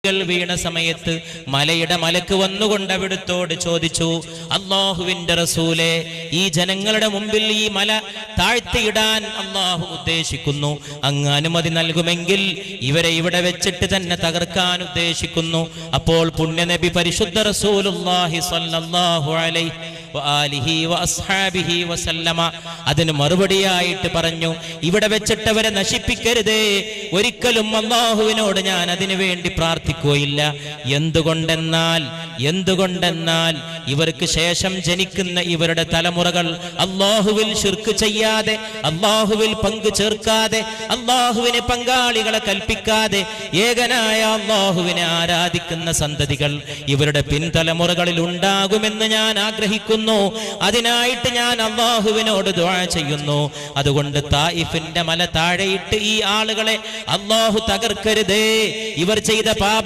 വീണ സമയത്ത് മലയുടെ മലക്ക് വന്നുകൊണ്ട് അവിടുത്തോട് ചോദിച്ചു, അല്ലാഹുവിന്റെ റസൂലേ, ഈ ജനങ്ങളുടെ മുമ്പിൽ ഈ മല താഴ്ത്തിയിടാൻ അല്ലാഹു ഉദ്ദേശിക്കുന്നു, അങ്ങ് അനുമതി നൽകുമെങ്കിൽ ഇവരെ ഇവിടെ വെച്ചിട്ട് തന്നെ തകർക്കാൻ ഉദ്ദേശിക്കുന്നു. അപ്പോൾ പുണ്യനബി പരിശുദ്ധ റസൂലുള്ളാഹി സ്വല്ലല്ലാഹു അലൈഹി വആലിഹി വഅസ്ഹാബിഹി വസല്ലമ അതിന് മറുപടിയായിട്ട് പറഞ്ഞു, ഇവിടെ വെച്ചിട്ടവരെ നശിപ്പിക്കരുതേ, ഒരിക്കലും അല്ലാഹുവിനോട് ഞാൻ അതിനു വേണ്ടി പ്രാർത്ഥിക്കുകയില്ല. എന്തുകൊണ്ടെന്നാൽ ഇവർക്ക് ശേഷം ജനിക്കുന്ന ഇവരുടെ തലമുറകൾ അല്ലാഹുവിൽ ശിർക്ക് ചെയ്യാതെ, അല്ലാഹുവിൽ പങ്കു ചേർക്കാതെ, അല്ലാഹുവിന് പങ്കാളികളെ കൽപ്പിക്കാതെ ഏകനായ അല്ലാഹുവിനെ ആരാധിക്കുന്ന സന്തതികൾ ഇവരുടെ പിൻതലമുറകളിൽ ഉണ്ടാകുമെന്ന് ഞാൻ ആഗ്രഹിക്കുന്നു. അതിനായിട്ട് ഞാൻ അല്ലാഹുവിനോട് ദുആ ചെയ്യുന്നു. അതുകൊണ്ട് തായിഫിന്റെ മല താഴെയിട്ട് ഈ ആളുകളെ അല്ലാഹു തകർക്കരുതേ, ഇവർ ചെയ്ത പാപ